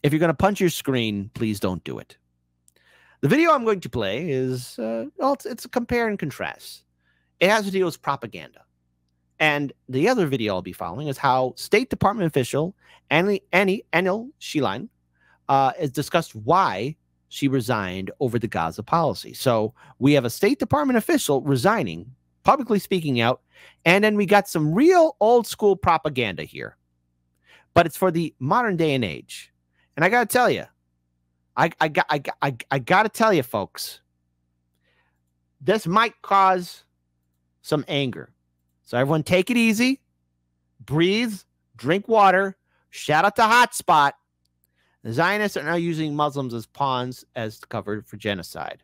If you're going to punch your screen, please don't do it. The video I'm going to play is, well, it's a compare and contrast. It has to deal with propaganda. And the other video I'll be following is how State Department official Annelle Sheline has discussed why she resigned over the Gaza policy. So we have a State Department official resigning, publicly speaking out, and then we got some real old school propaganda here. But it's for the modern day and age. And I got to tell you, I got to tell you, folks, this might cause some anger. So everyone take it easy, breathe, drink water, shout out to Hotspot. The Zionists are now using Muslims as pawns as cover for genocide.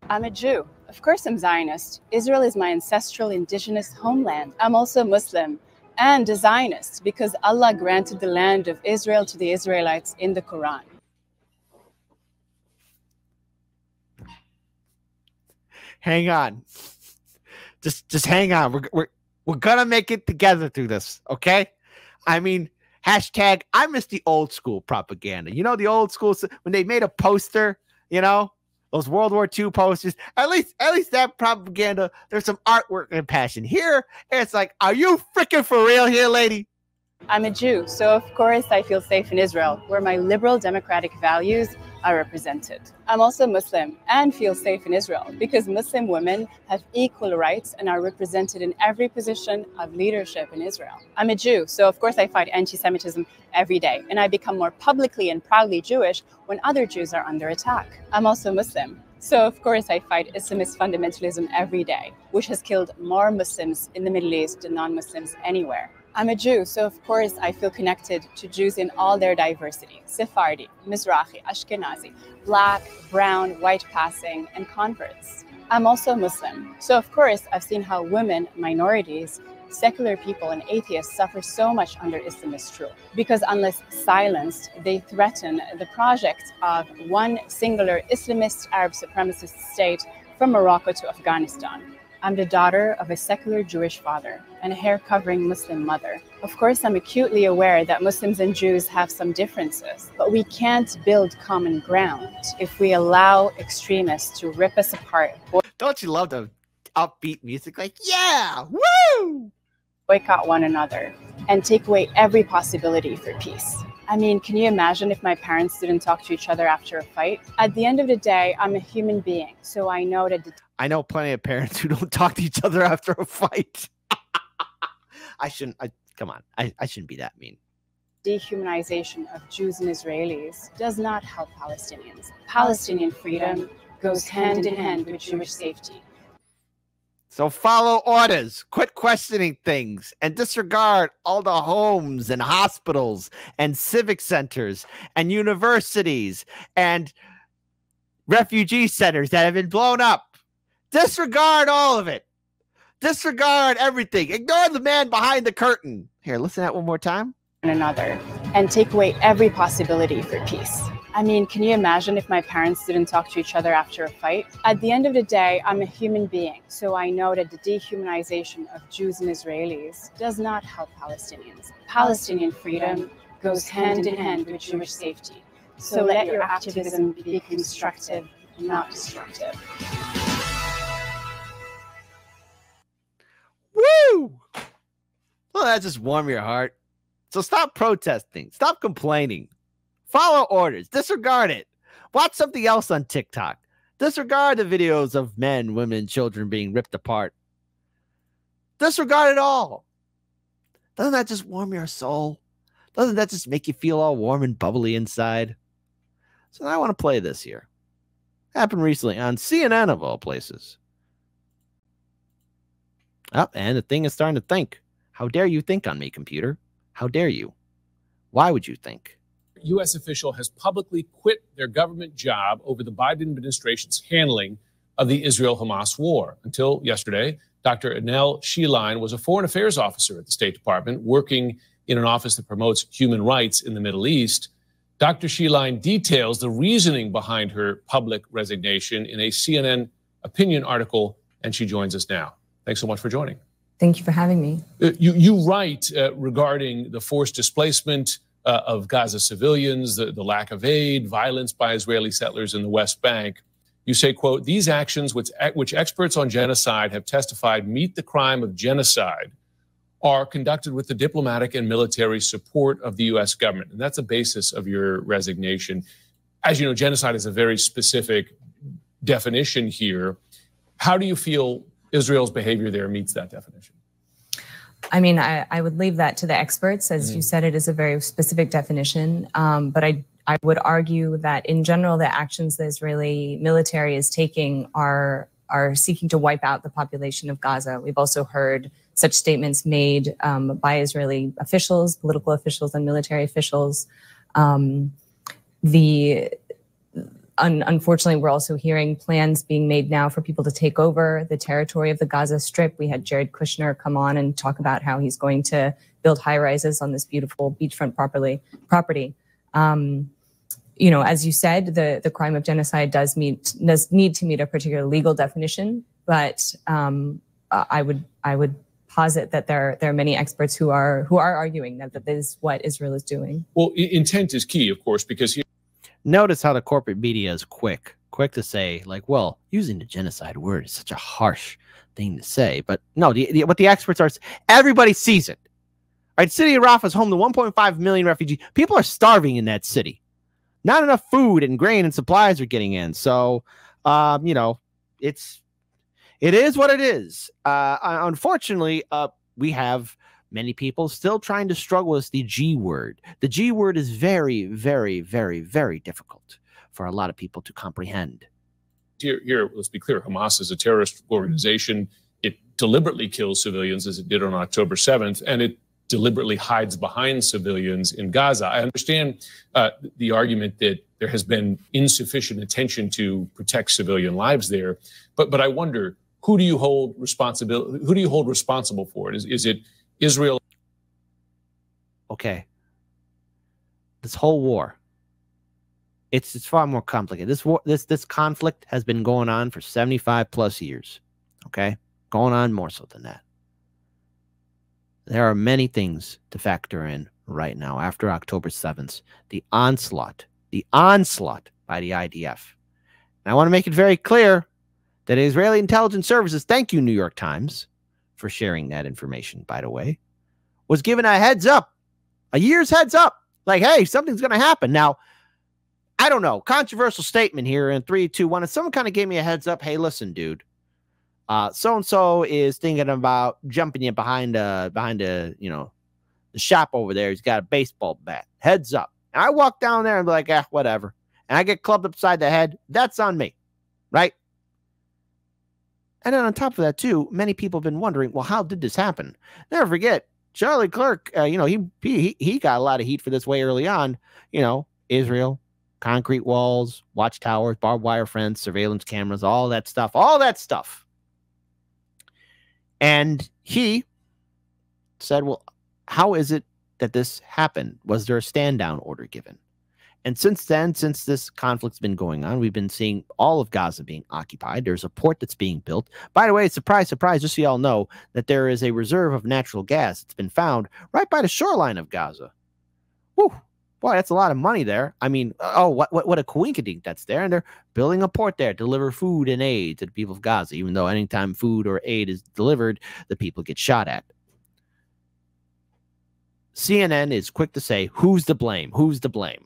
I'm a Jew. Of course I'm Zionist. Israel is my ancestral indigenous homeland. I'm also Muslim and a Zionist because Allah granted the land of Israel to the Israelites in the Quran. Hang on. Just hang on. We're gonna make it together through this, okay? I mean, hashtag I miss the old school propaganda. You know, the old school when they made a poster, you know, those World War II posters. At least that propaganda, there's some artwork and passion. Here, it's like, are you freaking for real here, lady? I'm a Jew, so of course I feel safe in Israel, where my liberal democratic values are represented. I'm also Muslim and feel safe in Israel because Muslim women have equal rights and are represented in every position of leadership in Israel. I'm a Jew, so of course I fight anti-Semitism every day, and I become more publicly and proudly Jewish when other Jews are under attack. I'm also Muslim, so of course I fight Islamist fundamentalism every day, which has killed more Muslims in the Middle East than non-Muslims anywhere. I'm a Jew, so of course I feel connected to Jews in all their diversity: Sephardi, Mizrahi, Ashkenazi, Black, Brown, White passing, and converts. I'm also Muslim, so of course I've seen how women, minorities, secular people, and atheists suffer so much under Islamist rule, because unless silenced, they threaten the project of one singular Islamist Arab supremacist state from Morocco to Afghanistan. I'm the daughter of a secular Jewish father and a hair-covering Muslim mother. Of course, I'm acutely aware that Muslims and Jews have some differences, but we can't build common ground if we allow extremists to rip us apart. Don't you love the upbeat music? Like, yeah, woo! Boycott one another and take away every possibility for peace. I mean, can you imagine if my parents didn't talk to each other after a fight? At the end of the day, I'm a human being, so I know that I know plenty of parents who don't talk to each other after a fight. Come on, I shouldn't be that mean. Dehumanization of Jews and Israelis does not help Palestinians. Palestinian freedom goes hand in hand with Jewish safety. So follow orders, quit questioning things, and disregard all the homes and hospitals and civic centers and universities and refugee centers that have been blown up. Disregard all of it. Disregard everything. Ignore the man behind the curtain. Here, listen to that one more time. Another, and take away every possibility for peace. I mean, can you imagine if my parents didn't talk to each other after a fight? At the end of the day, I'm a human being, so I know that the dehumanization of Jews and Israelis does not help Palestinians. Palestinian freedom goes hand in hand with Jewish safety. So let your activism be constructive, not destructive. Woo! Well, that just warmed your heart. So stop protesting. Stop complaining. Follow orders. Disregard it. Watch something else on TikTok. Disregard the videos of men, women, children being ripped apart. Disregard it all. Doesn't that just warm your soul? Doesn't that just make you feel all warm and bubbly inside? So I want to play this here. Happened recently on CNN of all places. Oh, and the thing is starting to think. How dare you think on me, computer? How dare you? Why would you think? U.S. official has publicly quit their government job over the Biden administration's handling of the Israel-Hamas war. Until yesterday, Dr. Annelle Sheline was a foreign affairs officer at the State Department, working in an office that promotes human rights in the Middle East. Dr. Sheline details the reasoning behind her public resignation in a CNN opinion article, and she joins us now. Thanks so much for joining. Thank you for having me. You write regarding the forced displacement of Gaza civilians, the lack of aid, violence by Israeli settlers in the West Bank. You say, quote, these actions, which experts on genocide have testified meet the crime of genocide, are conducted with the diplomatic and military support of the U.S. government. And that's the basis of your resignation. As you know, genocide is a very specific definition here. How do you feel Israel's behavior there meets that definition? I mean, I would leave that to the experts. As you said, it is a very specific definition. But I would argue that in general, the actions the Israeli military is taking are seeking to wipe out the population of Gaza. We've also heard such statements made by Israeli officials, political officials, and military officials. Unfortunately, we're also hearing plans being made now for people to take over the territory of the Gaza Strip. We had Jared Kushner come on and talk about how he's going to build high rises on this beautiful beachfront property. You know, as you said, the crime of genocide does need to meet a particular legal definition, but I would posit that there are many experts who are arguing that that is what Israel is doing. Well, intent is key, of course, because notice how the corporate media is quick to say, like, well, using the genocide word is such a harsh thing to say. But no, what the experts are, everybody sees it. Right? City of Rafah is home to 1.5 million refugees. People are starving in that city. Not enough food and grain and supplies are getting in. So, you know, it is what it is. Unfortunately, we have many people still trying to struggle with the G word. The G word is very, very, very, very difficult for a lot of people to comprehend. Here, let's be clear. Hamas is a terrorist organization. It deliberately kills civilians, as it did on October 7th, and it deliberately hides behind civilians in Gaza. I understand the argument that there has been insufficient attention to protect civilian lives there, but I wonder, who do you hold responsible for it? Is it Israel? Okay. This whole war, it's far more complicated. This conflict has been going on for 75 plus years. Okay? Going on more so than that. There are many things to factor in right now after October 7th. The onslaught by the IDF. And I want to make it very clear that Israeli intelligence services, thank you, New York Times, for sharing that information, by the way, was given a heads up, a year's heads up, like, hey, something's going to happen. Now, I don't know, controversial statement here in 3, 2, 1. If someone kind of gave me a heads up, hey, listen, dude, so-and-so is thinking about jumping you behind you know, the shop over there. He's got a baseball bat. Heads up. And I walk down there and be like, whatever. And I get clubbed upside the head. That's on me, right? And then on top of that, too, many people have been wondering, well, how did this happen? Never forget, Charlie Clerk, you know, he got a lot of heat for this way early on. You know, Israel, concrete walls, watchtowers, barbed wire fence, surveillance cameras, all that stuff. And he said, well, how is it that this happened? Was there a stand-down order given? And since then, since this conflict's been going on, we've been seeing all of Gaza being occupied. There's a port that's being built. By the way, surprise, surprise, just so y'all know that there is a reserve of natural gas that's been found right by the shoreline of Gaza. Whew. Boy, that's a lot of money there. I mean, oh, what a coinkydink that's there. And they're building a port there to deliver food and aid to the people of Gaza, even though anytime food or aid is delivered, the people get shot at. CNN is quick to say, who's to blame? Who's to blame?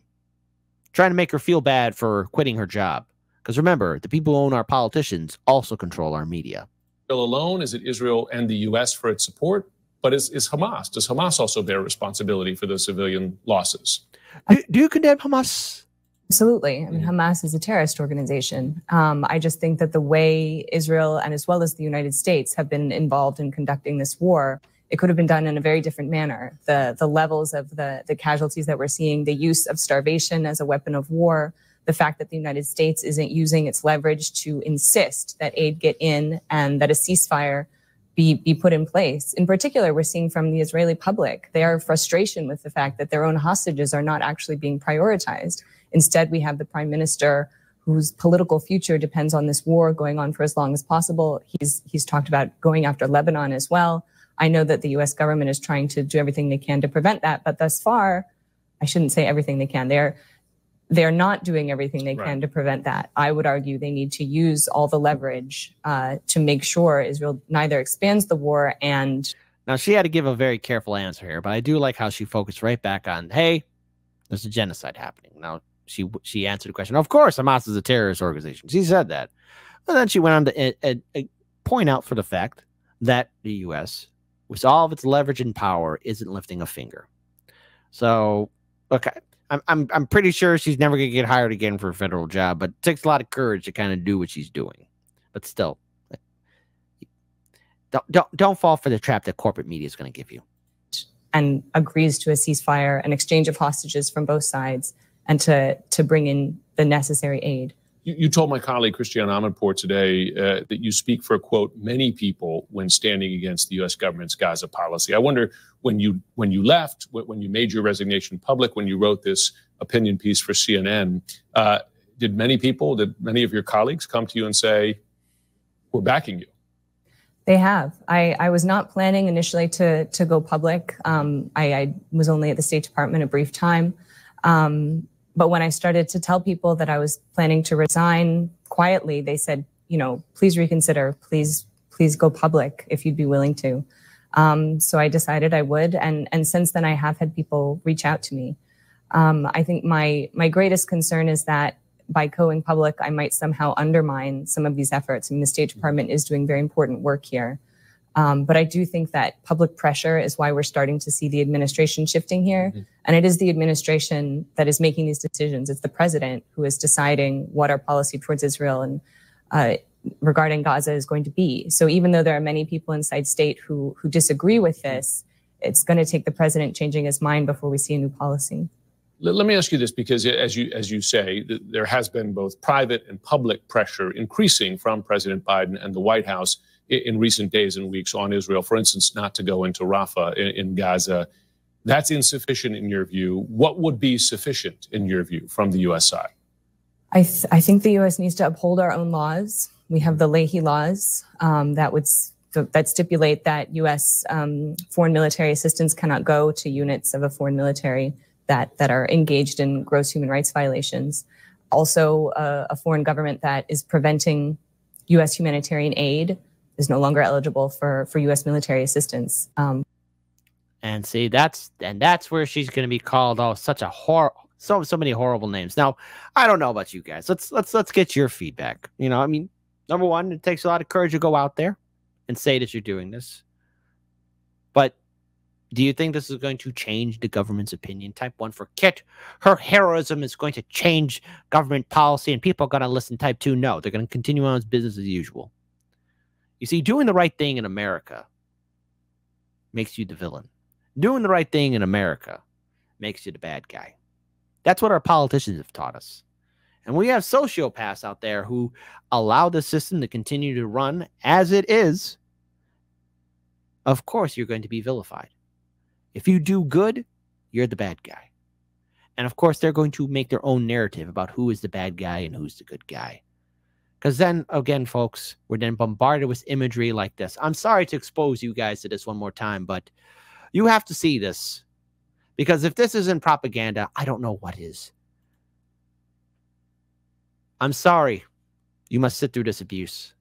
Trying to make her feel bad for quitting her job. Because remember, the people who own our politicians also control our media. Israel alone? Is it Israel and the U.S. for its support? But is Hamas? Does Hamas also bear responsibility for the civilian losses? Do you condemn Hamas? Absolutely. I mean, Hamas is a terrorist organization. I just think that the way Israel and as well as the United States have been involved in conducting this war, it could have been done in a very different manner. The levels of the casualties that we're seeing, the use of starvation as a weapon of war, the fact that the United States isn't using its leverage to insist that aid get in and that a ceasefire be put in place. In particular, we're seeing from the Israeli public, their frustration with the fact that their own hostages are not actually being prioritized. Instead, we have the prime minister whose political future depends on this war going on for as long as possible. He's talked about going after Lebanon as well. I know that the U.S. government is trying to do everything they can to prevent that, but thus far, I shouldn't say everything they can. They're not doing everything they can to prevent that. I would argue they need to use all the leverage to make sure Israel neither expands the war and... Now, she had to give a very careful answer here, but I do like how she focused right back on, hey, there's a genocide happening. Now, she answered the question, of course, Hamas is a terrorist organization. She said that. But then she went on to point out for the fact that the U.S., with all of its leverage and power, isn't lifting a finger. So, okay. I'm pretty sure she's never going to get hired again for a federal job, but it takes a lot of courage to kind of do what she's doing. But still, don't fall for the trap that corporate media is going to give you. And agrees to a ceasefire, an exchange of hostages from both sides, and to bring in the necessary aid. You told my colleague Christiane Amanpour today that you speak for, quote, many people when standing against the U.S. government's Gaza policy. I wonder, when you left, when you made your resignation public, when you wrote this opinion piece for CNN, did many of your colleagues come to you and say, we're backing you? They have. I was not planning initially to go public. I was only at the State Department a brief time. But when I started to tell people that I was planning to resign quietly, they said, please reconsider, please go public if you'd be willing to. So I decided I would. And since then, I have had people reach out to me. I think my greatest concern is that by going public, I might somehow undermine some of these efforts. I mean, the State Department is doing very important work here. But I do think that public pressure is why we're starting to see the administration shifting here. And it is the administration that is making these decisions. It's the president who is deciding what our policy towards Israel and regarding Gaza is going to be. So even though there are many people inside state who disagree with this, it's going to take the president changing his mind before we see a new policy. Let me ask you this, because as you say, there has been both private and public pressure increasing from President Biden and the White House in recent days and weeks on Israel, for instance, not to go into Rafah in Gaza. That's insufficient in your view. What would be sufficient in your view from the U.S. side? I think the U.S. needs to uphold our own laws. We have the Leahy laws that stipulate that U.S. Foreign military assistance cannot go to units of a foreign military that are engaged in gross human rights violations. Also, a foreign government that is preventing U.S. humanitarian aid is no longer eligible for U.S. military assistance. And see, that's where she's going to be called such a so many horrible names. Now, I don't know about you guys. Let's get your feedback. I mean, number one, it takes a lot of courage to go out there and say that you're doing this. But do you think this is going to change the government's opinion? Type 1 for Kit. Her heroism is going to change government policy and people are going to listen. Type 2, no. They're going to continue on as business as usual. You see, doing the right thing in America makes you the villain. Doing the right thing in America makes you the bad guy. That's what our politicians have taught us. And we have sociopaths out there who allow the system to continue to run as it is. Of course, you're going to be vilified. If you do good, you're the bad guy. And of course, they're going to make their own narrative about who is the bad guy and who's the good guy. Because then, again, folks, we're then bombarded with imagery like this. I'm sorry to expose you guys to this one more time, but you have to see this. Because if this isn't propaganda, I don't know what is. I'm sorry you must sit through this abuse.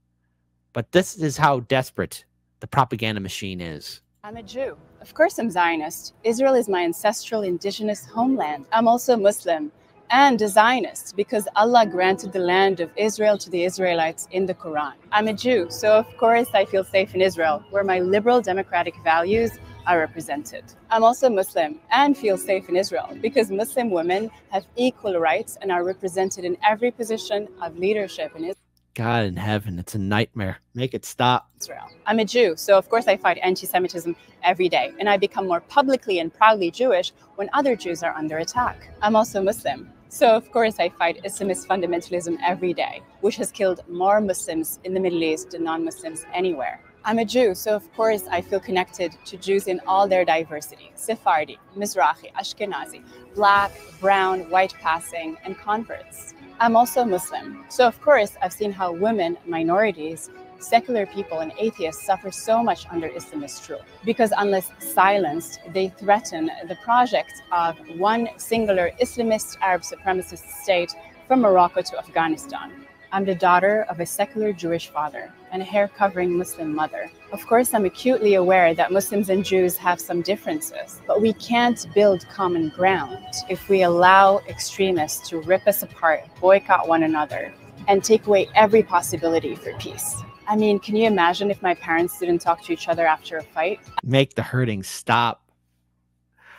But this is how desperate the propaganda machine is. I'm a Jew. Of course I'm Zionist. Israel is my ancestral indigenous homeland. I'm also Muslim and a Zionist because Allah granted the land of Israel to the Israelites in the Quran. I'm a Jew, so of course I feel safe in Israel, where my liberal democratic values are represented. I'm also Muslim and feel safe in Israel because Muslim women have equal rights and are represented in every position of leadership in Israel. God in heaven, it's a nightmare. Make it stop. Israel. I'm a Jew, so of course I fight anti-Semitism every day, and I become more publicly and proudly Jewish when other Jews are under attack. I'm also Muslim, so of course I fight Islamist fundamentalism every day, which has killed more Muslims in the Middle East than non-Muslims anywhere. I'm a Jew, so of course I feel connected to Jews in all their diversity: Sephardi, Mizrahi, Ashkenazi, Black, Brown, White passing, and converts. I'm also Muslim, so of course I've seen how women, minorities, secular people and atheists suffer so much under Islamist rule because unless silenced, they threaten the project of one singular Islamist Arab supremacist state from Morocco to Afghanistan. I'm the daughter of a secular Jewish father and a hair-covering Muslim mother. Of course, I'm acutely aware that Muslims and Jews have some differences, but we can't build common ground if we allow extremists to rip us apart, boycott one another, and take away every possibility for peace. I mean, can you imagine if my parents didn't talk to each other after a fight? Make the hurting stop.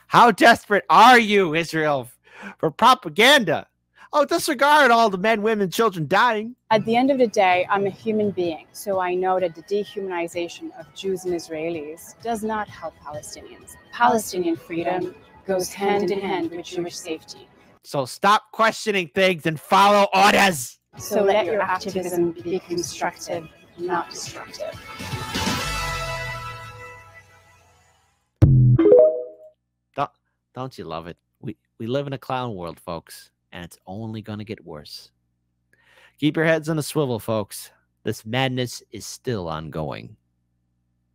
How desperate are you, Israel, for propaganda? Oh, disregard all the men, women, children dying. At the end of the day, I'm a human being, so I know that the dehumanization of Jews and Israelis does not help Palestinians. Palestinian freedom goes hand in hand with Jewish safety. So stop questioning things and follow orders. So let your activism be constructive, not destructive. Don't you love it? We live in a clown world, folks, and it's only going to get worse. Keep your heads on a swivel, folks. This madness is still ongoing.